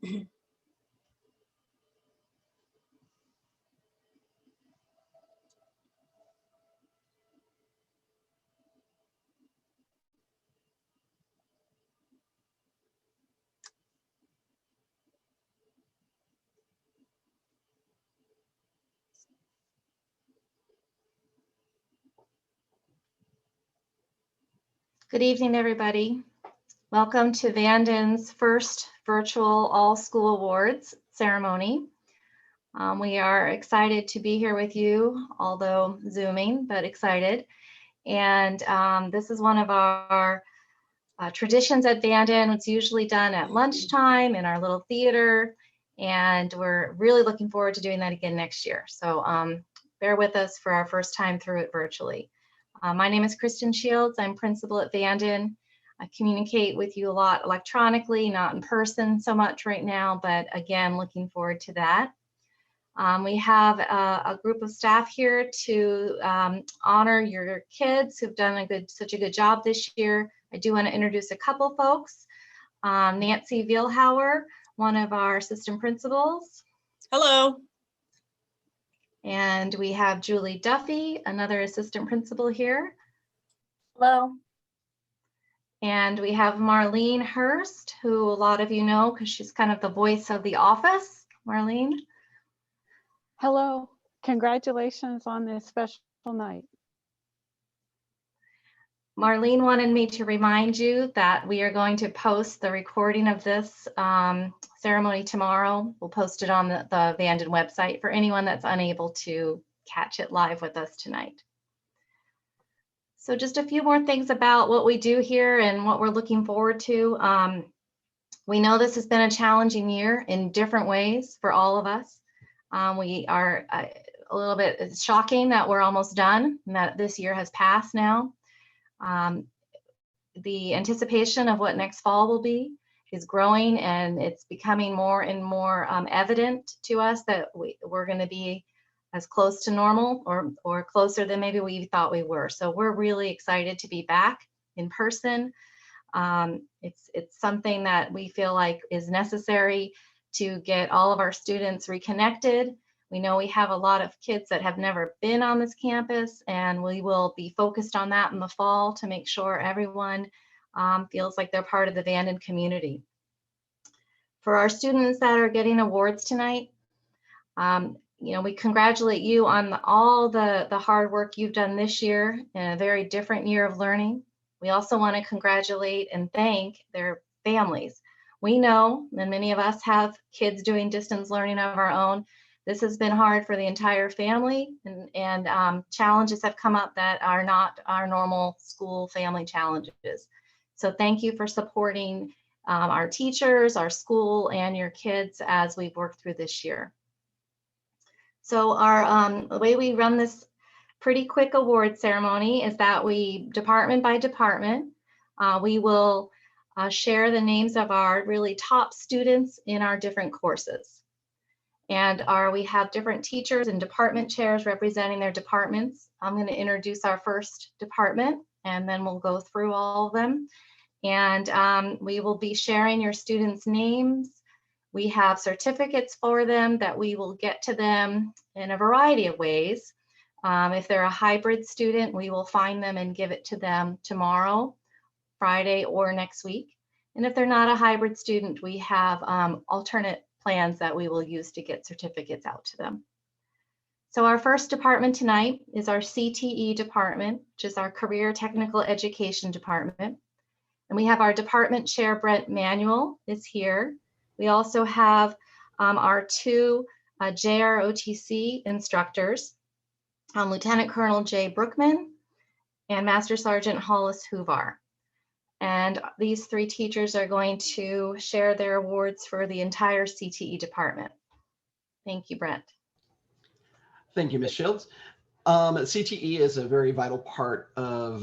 Good evening, everybody. Welcome to Vanden's first virtual all-school awards ceremony. We are excited to be here with you, although Zooming, but excited. And this is one of our traditions at Vanden. It's usually done at lunchtime in our little theater, and we're really looking forward to doing that again next year. So bear with us for our first time through it virtually. My name is Kristen Shields. I'm principal at Vanden. I communicate with you a lot electronically, not in person so much right now, but again, looking forward to that. We have a group of staff here to honor your kids who've done such a good job this year. I do want to introduce a couple folks. Nancy Vielhauer, one of our assistant principals. Hello. And we have Julie Duffy, another assistant principal here. Hello. And we have Marlene Hurst, who a lot of you know because she's kind of the voice of the office. Marlene. Hello. Congratulations on this special night. Marlene wanted me to remind you that we are going to post the recording of this ceremony tomorrow. We'll post it on the Vanden website for anyone that's unable to catch it live with us tonight. So just a few more things about what we do here and what we're looking forward to. We know this has been a challenging year in different ways for all of us. We are a little bit shocking that we're almost done and that this year has passed now. The anticipation of what next fall will be is growing, and it's becoming more and more evident to us that we're going to be as close to normal or closer than maybe we thought we were. So we're really excited to be back in person. It's something that we feel like is necessary to get all of our students reconnected. We know we have a lot of kids that have never been on this campus, and we will be focused on that in the fall to make sure everyone feels like they're part of the Vanden community. For our students that are getting awards tonight, you know, we congratulate you on all the hard work you've done this year in a very different year of learning. We also want to congratulate and thank their families. We know, and many of us have kids doing distance learning of our own. This has been hard for the entire family, and challenges have come up that are not our normal school family challenges. So thank you for supporting our teachers, our school, and your kids as we've worked through this year. So the way we run this pretty quick award ceremony is that we, department by department, we will share the names of our really top students in our different courses. And we have different teachers and department chairs representing their departments. I'm going to introduce our first department, and then we'll go through all of them. And we will be sharing your students' names. We have certificates for them that we will get to them in a variety of ways. If they're a hybrid student, we will find them and give it to them tomorrow, Friday, or next week. And if they're not a hybrid student, we have alternate plans that we will use to get certificates out to them. So our first department tonight is our CTE department, which is our Career Technical Education department. And we have our department chair, Brent Manuel, is here. We also have our two JROTC instructors, Lieutenant Colonel Jay Brookman and Master Sergeant Hollis Huvar. And these three teachers are going to share their awards for the entire CTE department. Thank you, Brent. Thank you, Ms. Shields. CTE is a very vital part of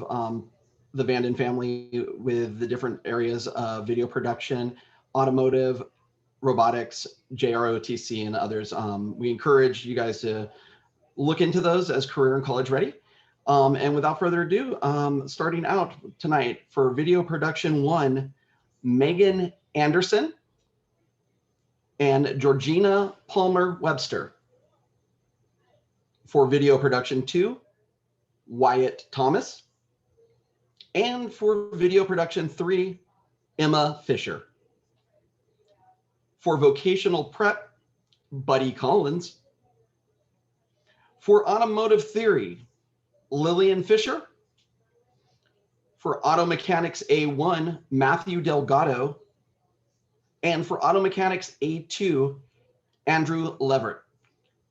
the Vanden family with the different areas of video production, automotive, robotics, JROTC, and others. We encourage you guys to look into those as career and college ready. And without further ado, starting out tonight for video production 1, Megan Anderson. and Georgina Palmer Webster. For video production 2, Wyatt Thomas. And for video production 3, Emma Fisher. For vocational prep, Buddy Collins. For automotive theory, Lillian Fisher. For auto mechanics A1, Matthew Delgado. And for auto mechanics A2, Andrew Leverett.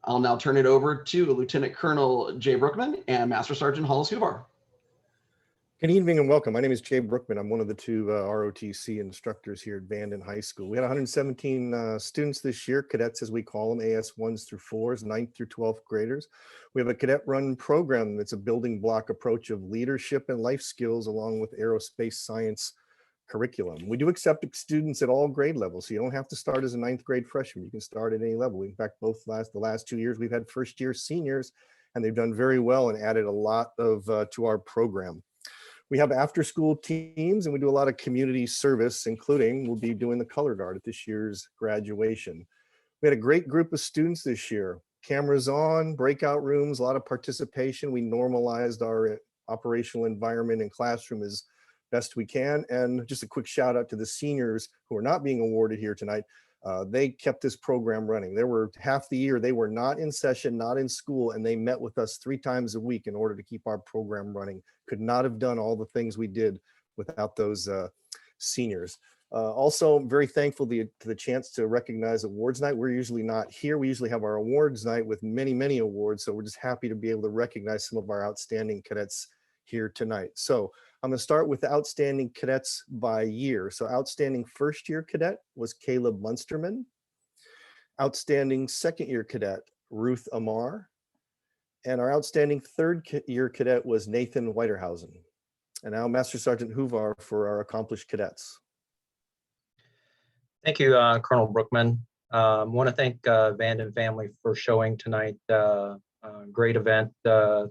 I'll now turn it over to Lieutenant Colonel Jay Brookman and Master Sergeant Hollis Huvar. Good evening and welcome. My name is Jay Brookman. I'm one of the two ROTC instructors here at Vanden High School. We had 117 students this year, cadets as we call them, AS1s through 4s, 9th through 12th graders. We have a cadet run program that's a building block approach of leadership and life skills along with aerospace science curriculum. We do accept students at all grade levels, so you don't have to start as a 9th grade freshman. You can start at any level. In fact, the last 2 years, we've had first year seniors, and they've done very well and added a lot of to our program. We have after school teams and we do a lot of community service, including we'll be doing the color guard at this year's graduation. We had a great group of students this year. Cameras on, breakout rooms, a lot of participation. We normalized our operational environment and classroom as best we can. And just a quick shout out to the seniors who are not being awarded here tonight. They kept this program running. There were half the year, they were not in session, not in school, and they met with us 3 times a week in order to keep our program running. Could not have done all the things we did without those seniors. Also, I'm very thankful to the chance to recognize awards night. We're usually not here. We usually have our awards night with many, many awards. So we're just happy to be able to recognize some of our outstanding cadets here tonight. So I'm going to start with the outstanding cadets by year. So outstanding first year cadet was Caleb Munsterman. Outstanding second year cadet, Ruth Amar. And our outstanding third year cadet was Nathan Whiterhausen. And now Master Sergeant Huvar for our accomplished cadets. Thank you, Colonel Brookman. I want to thank Vanden family for showing tonight. Great event.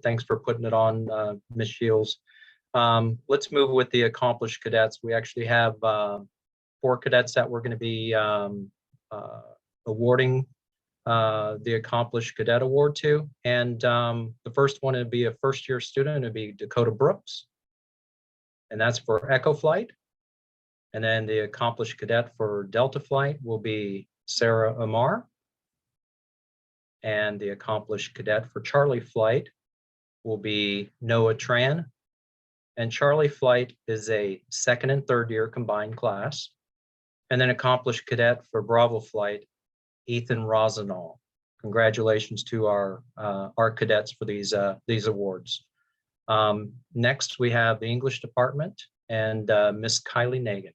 Thanks for putting it on, Ms. Shields. Let's move with the accomplished cadets. We actually have 4 cadets that we're going to be awarding the Accomplished Cadet Award to. And the first one would be a first year student. It'd be Dakota Brooks. And that's for Echo Flight. And then the Accomplished Cadet for Delta Flight will be Sarah Amar. And the Accomplished Cadet for Charlie Flight will be Noah Tran. And Charlie Flight is a 2nd and 3rd year combined class. And then Accomplished Cadet for Bravo Flight, Ethan Rosenall. Congratulations to our cadets for these awards. Next, we have the English department and Miss Kylie Nagin.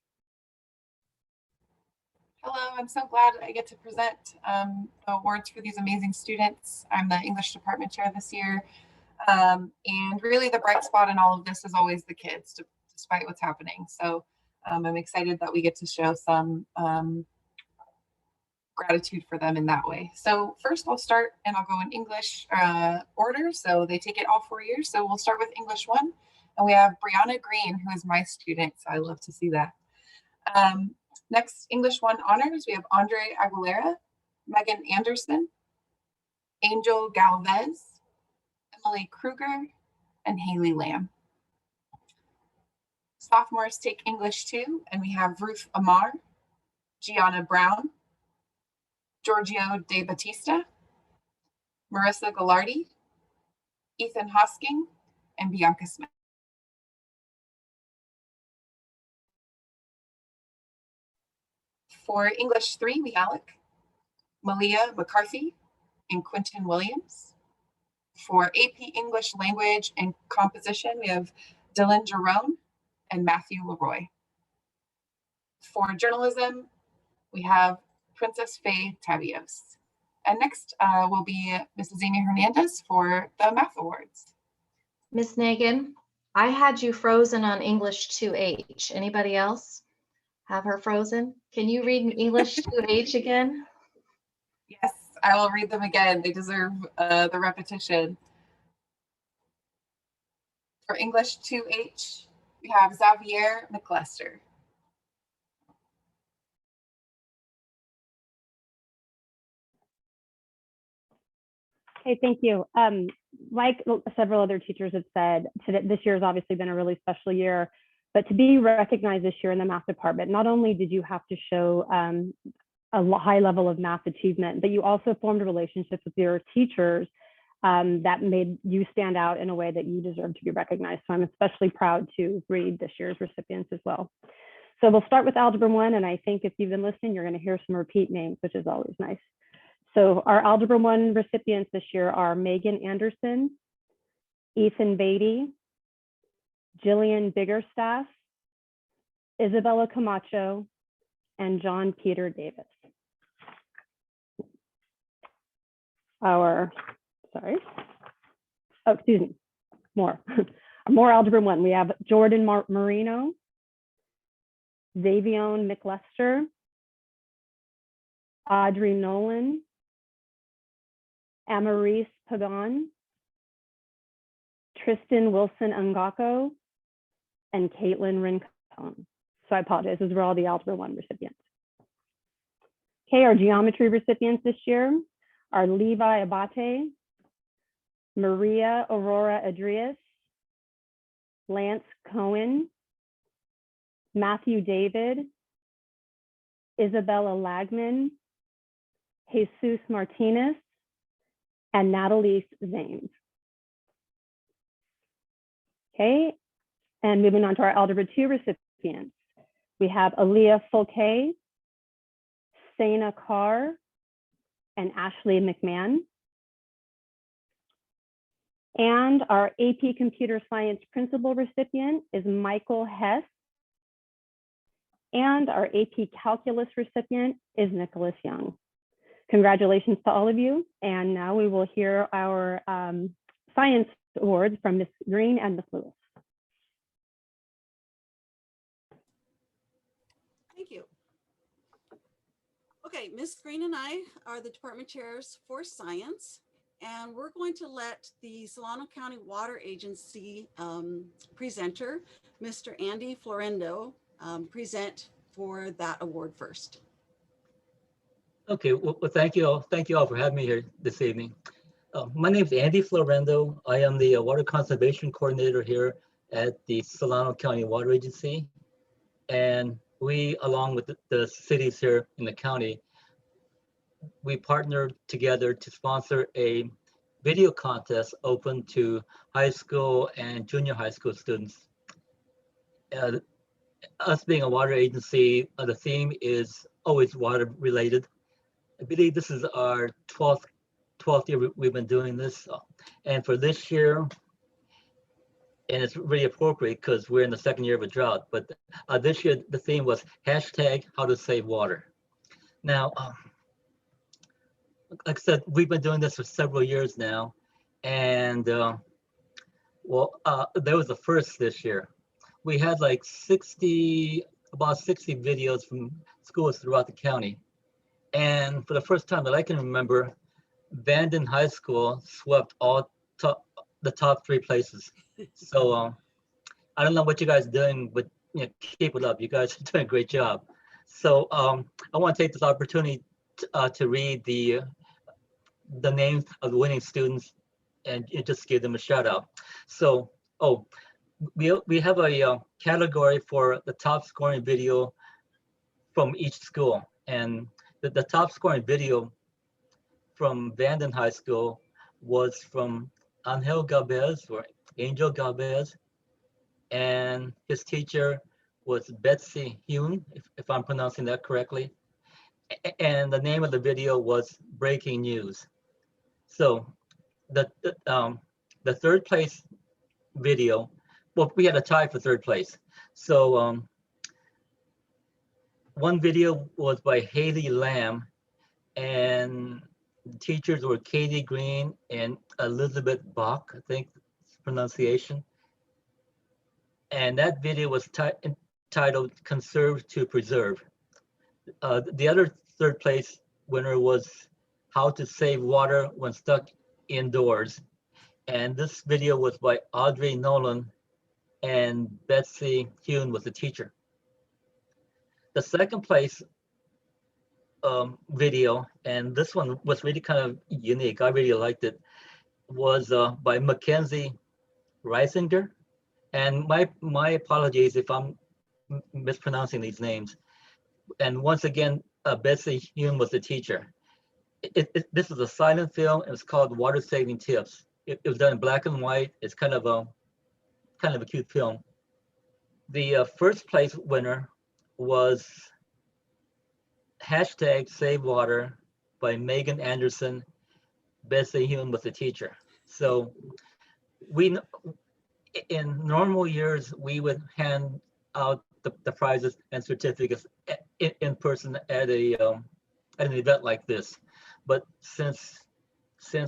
Hello, I'm so glad I get to present the awards for these amazing students. I'm the English department chair this year. And really the bright spot in all of this is always the kids, despite what's happening. So I'm excited that we get to show some gratitude for them in that way. So first I'll start and I'll go in English order. So they take it all 4 years. So we'll start with English 1. And we have Brianna Green, who is my student. So I love to see that. Next, English 1 honors, we have Andre Aguilera, Megan Anderson, Angel Galvez, Emily Kruger, and Haley Lamb. Sophomores take English 2, and we have Ruth Amar, Gianna Brown, Giorgio De Batista, Marissa Gallardi, Ethan Hosking, and Bianca Smith. For English 3, we have Alec, Malia McCarthy, and Quentin Williams. For AP English Language and Composition, we have Dylan Jerome and Matthew Leroy. For Journalism, we have Princess Faye Tavios. And next will be Mrs. Amy Hernandez for the Math Awards. Miss Nagin, I had you frozen on English 2H. Anybody else have her frozen? Can you read English 2H again? Yes, I will read them again. They deserve the repetition. For English 2H, we have Xavier McLester. Hey, thank you. Like several other teachers have said, this year has obviously been a really special year, but to be recognized this year in the math department, not only did you have to show a high level of math achievement, but you also formed relationships with your teachers that made you stand out in a way that you deserve to be recognized. So I'm especially proud to read this year's recipients as well. So we'll start with Algebra 1, and I think if you've been listening, you're going to hear some repeat names, which is always nice. So our Algebra 1 recipients this year are Megan Anderson, Ethan Beatty, Jillian Biggerstaff, Isabella Camacho, and John Peter Davis. More Algebra 1. We have Jordan Marino, Xavion McLester, Audrey Nolan, Amaris Pagan, Tristan Wilson Ngako, and Caitlin Rincon. So I apologize, those were all the Algebra 1 recipients. Okay, our geometry recipients this year are Levi Abate, Maria Aurora Adrias, Lance Cohen, Matthew David, Isabella Lagman, Jesus Martinez, and Natalie Zanes. Okay, and moving on to our Algebra 2 recipients. We have Aaliyah Fulke, Sana Carr, and Ashley McMahon. And our AP Computer Science Principal recipient is Michael Hess. And our AP Calculus recipient is Nicholas Young. Congratulations to all of you. And now we will hear our science awards from Ms. Green and Ms. Lewis. Thank you. Okay, Ms. Green and I are the department chairs for science, and we're going to let the Solano County Water Agency presenter, Mr. Andy Florendo, present for that award first. Okay, well, thank you all. Thank you all for having me here this evening. My name is Andy Florendo. I am the Water Conservation Coordinator here at the Solano County Water Agency. And we, along with the cities here in the county, we partnered together to sponsor a video contest open to high school and junior high school students. Us being a water agency, the theme is always water related. I believe this is our 12th year we've been doing this. And for this year, and it's really appropriate because we're in the second year of a drought, but this year the theme was hashtag how to save water. Now, like I said, we've been doing this for several years now. And there was a first this year. We had like about 60 videos from schools throughout the county. And for the first time that I can remember, Vanden High School swept the top 3 places. So I don't know what you guys are doing, but keep it up. You guys are doing a great job. So I want to take this opportunity to read the names of the winning students and just give them a shout out. So, we have a category for the top scoring video from each school. And the top scoring video from Vanden High School was from Angel Galvez, or Angel Galvez, and his teacher was Betsy Hune, if I'm pronouncing that correctly. And the name of the video was Breaking News. So the third place video, well, we had a tie for third place. So one video was by Haley Lamb, and the teachers were Katie Green and Elizabeth Bach, I think pronunciation. And that video was titled Conserve to Preserve. The other third place winner was How to Save Water When Stuck Indoors. And this video was by Audrey Nolan, and Betsy Hune was the teacher. The second place video, and this one was really kind of unique. I really liked it. was by Mackenzie Reisinger. And my apologies if I'm mispronouncing these names. And once again, Betsy Hume was the teacher. This is a silent film. It was called Water Saving Tips. It was done in black and white. It's kind of a cute film. The first place winner was #SaveWater by Megan Anderson. Betsy Hume was the teacher. So in normal years, we would hand out the prizes and certificates in person at an event like this. But since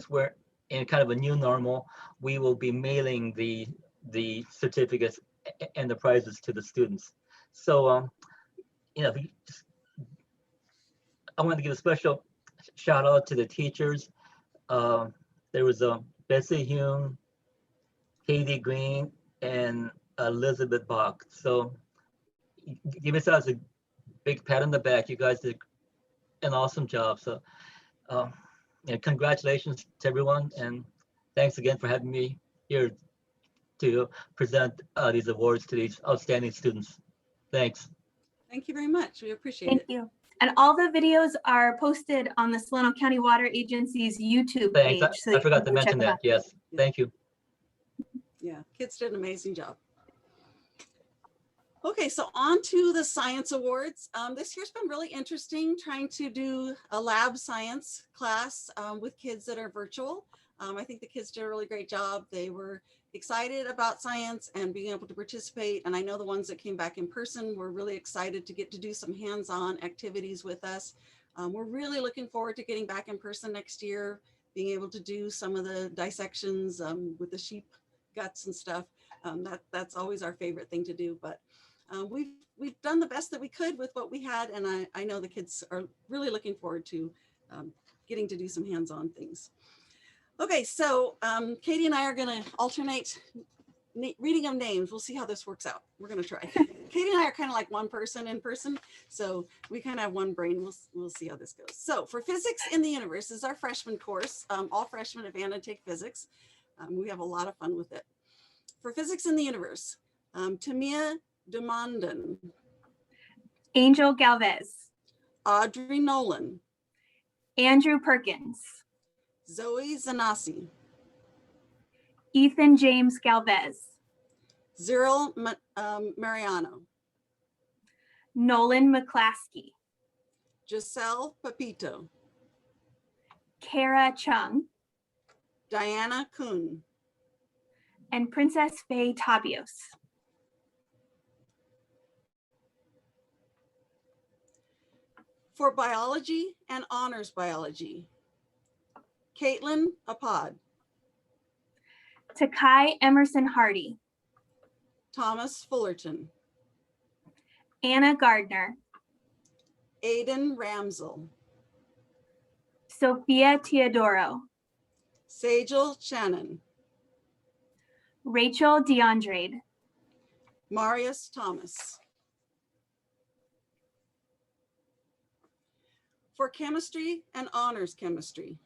we're in kind of a new normal, we will be mailing the certificates and the prizes to the students. So, I want to give a special shout out to the teachers. There was Betsy Hume, Katie Green, and Elizabeth Bach. So give yourselves a big pat on the back. You guys did an awesome job. So congratulations to everyone. And thanks again for having me here to present these awards to these outstanding students. Thanks. Thank you very much. We appreciate Thank it. you. And all the videos are posted on the Solano County Water Agency's YouTube Thanks. page. So I you forgot can to go check mention them that. out. Yes. Thank you. Yeah, kids did an amazing job. Okay, so on to the science awards. This year's been really interesting trying to do a lab science class with kids that are virtual. I think the kids did a really great job. They were excited about science and being able to participate. And I know the ones that came back in person were really excited to get to do some hands-on activities with us. We're really looking forward to getting back in person next year, being able to do some of the dissections with the sheep guts and stuff. That's always our favorite thing to do, but we've done the best that we could with what we had, and I know the kids are really looking forward to getting to do some hands-on things. Okay, so Katie and I are going to alternate reading of names. We'll see how this works out. We're going to try. Katie and I are kind of like one person in person, so we kind of have one brain. We'll see how this goes. So for Physics in the Universe, this is our freshman course. All freshmen at Vanden take physics. We have a lot of fun with it. For Physics in the Universe, Tamia Demanden, Angel Galvez, Audrey Nolan, Andrew Perkins, Zoe Zanassi, Ethan James Galvez, Cyril Mariano, Nolan McClaskey, Giselle Pepito, Kara Chung, Diana Kuhn, and Princess Faye Tabios. For Biology and Honors Biology, Caitlin Apod, Takai Emerson Hardy, Thomas Fullerton, Anna Gardner, Aiden Ramsel, Sophia Teodoro, Sajal Shannon, Rachel DeAndrade, Marius Thomas. For Chemistry and Honors Chemistry,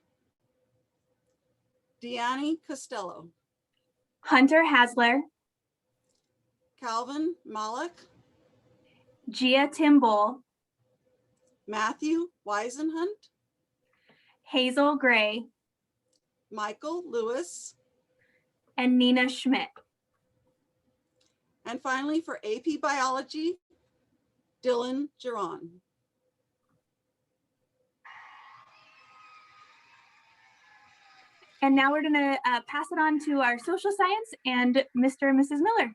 Deanne Costello, Hunter Hasler, Calvin Malik, Gia Timbol, Matthew Weisenhunt, Hazel Gray, Michael Lewis, and Nina Schmidt. and finally for AP Biology, Dylan Giron. And now we're gonna pass it on to our social science and Mr. and Mrs. Miller.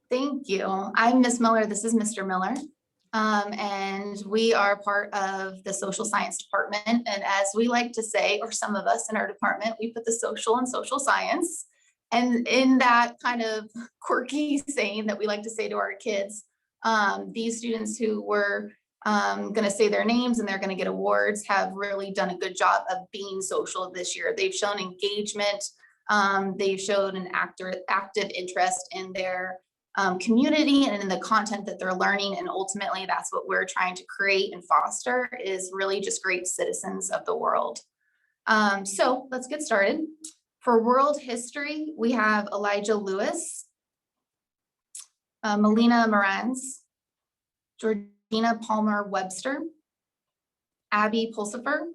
Thank you. I'm Miss Miller. This is Mr. Miller. And we are part of the social science department. And as we like to say, or some of us in our department, we put the social in social science. And in that kind of quirky saying that we like to say to our kids, these students who were going to say their names and they're going to get awards have really done a good job of being social this year. They've shown engagement. They've showed an active interest in their community and in the content that they're learning. And ultimately, that's what we're trying to create and foster, is really just great citizens of the world. So let's get started. For world history, we have Elijah Lewis, Melina Morans, Georgina Palmer Webster, Abby Pulsifer,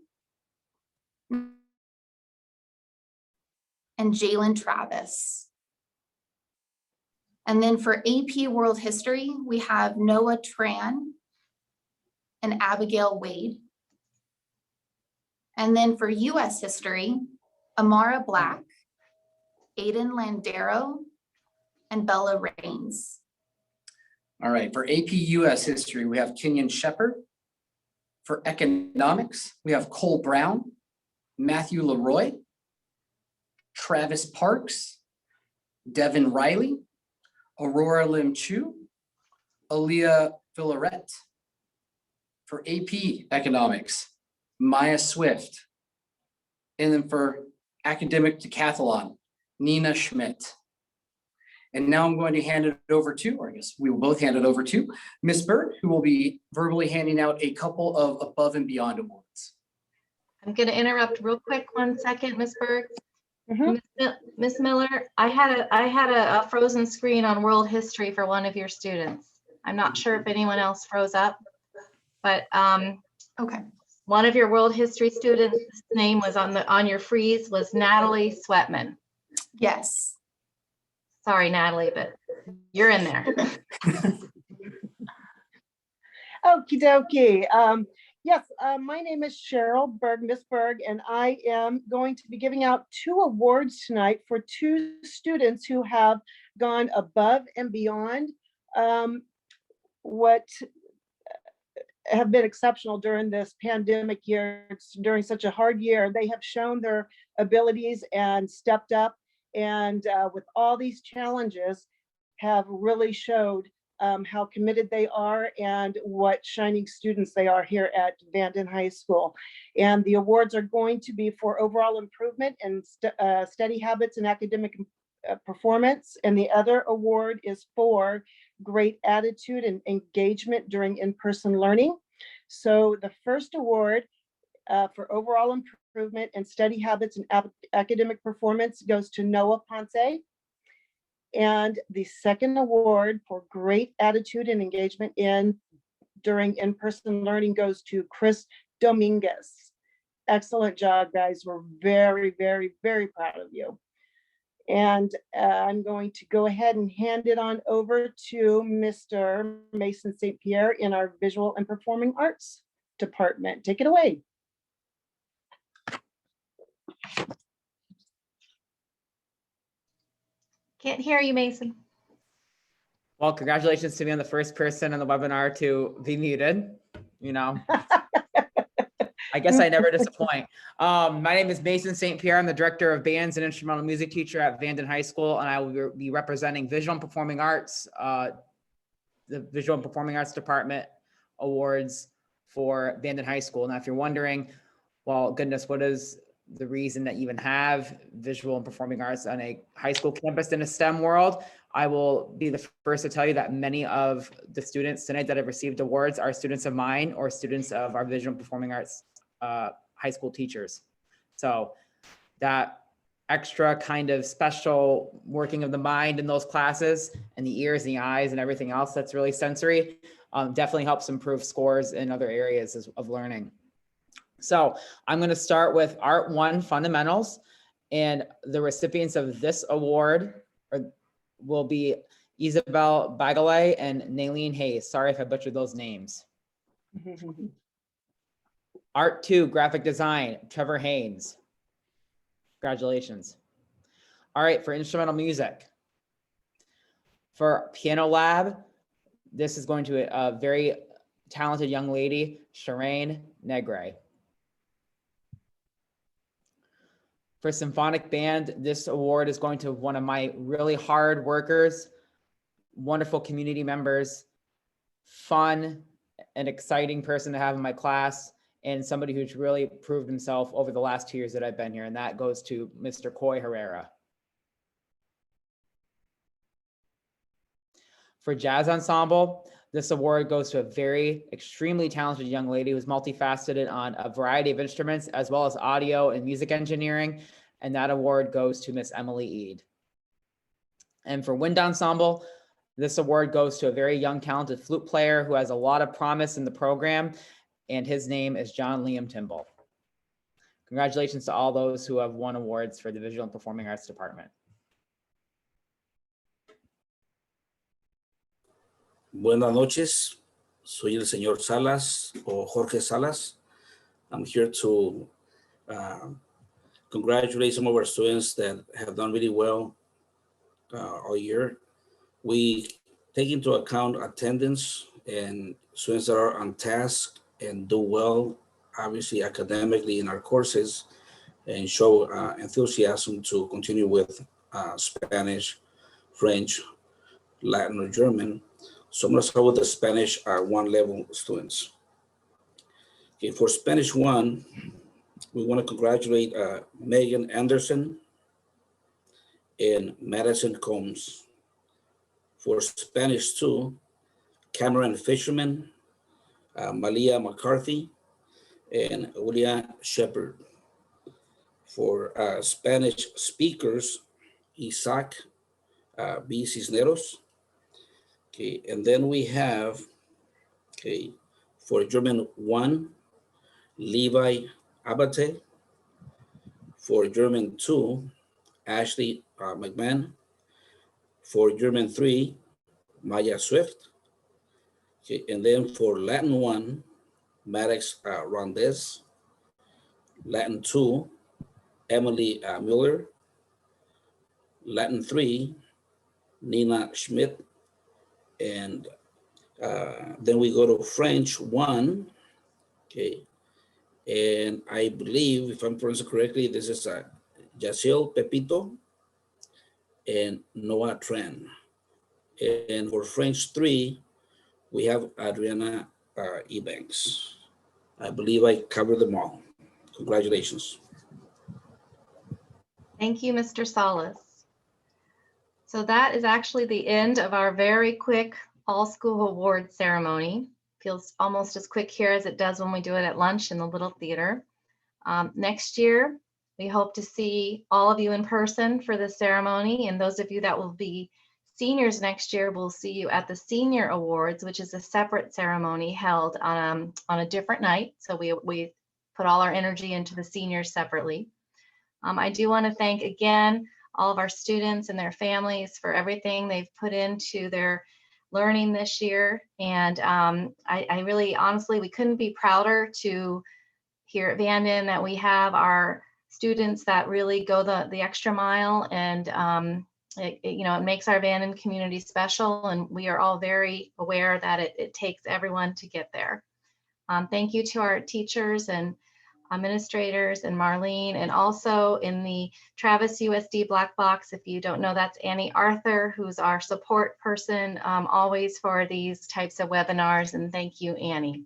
and Jalen Travis. And then for AP World History, we have Noah Tran and Abigail Wade. And then for US History, Amara Black, Aiden Landero, and Bella Rains. All right, for AP US History, we have Kenyon Shepherd. For Economics, we have Cole Brown, Matthew Leroy, Travis Parks, Devin Riley, Aurora Lim Chu, Aaliyah Villaret. For AP Economics, Maya Swift. And then for Academic Decathlon, Nina Schmidt. And now I'm going to hand it over to, or I guess we will both hand it over to Ms. Berg, who will be verbally handing out a couple of above and beyond awards. I'm going to interrupt real quick 1 second, Ms. Berg. Mhm. Ms. Miller, I had a frozen screen on world history for one of your students. I'm not sure if anyone else froze up, but Okay. one of your world history students' name was on your freeze was Natalie Sweatman. Yes. Sorry, Natalie, but you're in there. Okie dokie. Yes, my name is Cheryl Berg, Miss Berg, and I am going to be giving out 2 awards tonight for 2 students who have gone above and beyond what have been exceptional during this pandemic year. During such a hard year, they have shown their abilities and stepped up, and with all these challenges have really showed how committed they are and what shining students they are here at Vanden High School. And the awards are going to be for overall improvement and study habits and academic performance. And the other award is for great attitude and engagement during in-person learning. So the first award for overall improvement and study habits and academic performance goes to Noah Ponce. And the second award for great attitude and engagement during in-person learning goes to Chris Dominguez. Excellent job, guys. We're very, very, very proud of you. And I'm going to go ahead and hand it on over to Mr. Mason St. Pierre in our Visual and Performing Arts Department. Take it away. Can't hear you, Mason. Well, congratulations to being the first person in the webinar to be muted. You know, I guess I never disappoint. My name is Mason St. Pierre. I'm the Director of Bands and Instrumental Music Teacher at Vanden High School, and I will be representing Visual and Performing Arts, the Visual and Performing Arts Department Awards for Vanden High School. Now, if you're wondering, well, goodness, what is the reason that you even have visual and performing arts on a high school campus in a STEM world? I will be the first to tell you that many of the students tonight that have received awards are students of mine or students of our visual and performing arts high school teachers. So that extra kind of special working of the mind in those classes and the ears and the eyes and everything else that's really sensory definitely helps improve scores in other areas of learning. So I'm going to start with Art 1 Fundamentals, and the recipients of this award will be Isabel Bagalay and Naleen Hayes. Sorry if I butchered those names. Art 2 Graphic Design, Trevor Haynes. Congratulations. All right, for instrumental music. For Piano Lab, this is going to a very talented young lady, Shireen Negre. For symphonic band, this award is going to one of my really hard workers, wonderful community members, fun and exciting person to have in my class, and somebody who's really proved himself over the last 2 years that I've been here, and that goes to Mr. Coy Herrera. For jazz ensemble, This award goes to a very extremely talented young lady who's multifaceted on a variety of instruments, as well as audio and music engineering. And that award goes to Miss Emily Eade. And for Wind Ensemble, this award goes to a very young, talented flute player who has a lot of promise in the program, and his name is John Liam Timble. Congratulations to all those who have won awards for the Visual and Performing Arts Department. Buenas noches, soy el señor Salas o Jorge Salas. I'm here to congratulate some of our students that have done really well all year. We take into account attendance and students that are on task and do well, obviously academically in our courses, and show enthusiasm to continue with Spanish, French, Latin, or German. So I'm going to start with the Spanish 1 level students. Okay, for Spanish 1, we want to congratulate Megan Anderson and Madison Combs. For Spanish 2, Cameron Fisherman, Malia McCarthy, and Julia Shepard. For Spanish speakers, Isaac B. Cisneros. Okay, and then we have, okay, for German 1, Levi Abate. For German 2, Ashley McMahon. For German 3, Maya Swift. Okay, and then for Latin 1, Maddox Rondez. Latin 2, Emily Mueller. Latin 3, Nina Schmidt. And then we go to French 1. Okay, and I believe, if I'm pronouncing correctly, this is Yaciel Pepito and Noah Tran. And for French 3, we have Adriana Ebanks. I believe I covered them all. Congratulations. Thank you, Mr. Salas. So that is actually the end of our very quick all-school award ceremony. Feels almost as quick here as it does when we do it at lunch in the Little Theater. Next year, we hope to see all of you in person for the ceremony, and those of you that will be seniors next year, we'll see you at the Senior Awards, which is a separate ceremony held on a different night. So we put all our energy into the seniors separately. I do want to thank again all of our students and their families for everything they've put into their learning this year. And I really, honestly, we couldn't be prouder to here at Vanden that we have our students that really go the extra mile, and it makes our Vanden community special, and we are all very aware that it takes everyone to get there. Thank you to our teachers and administrators and Marlene, and also in the Travis USD Black Box, if you don't know, that's Annie Arthur, who's our support person always for these types of webinars, and thank you, Annie.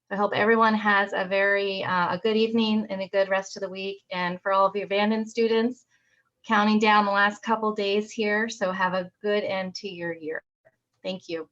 I hope everyone has a a good evening and a good rest of the week, and for all of your Vanden students, counting down the last couple days here, so have a good end to your year. Thank you.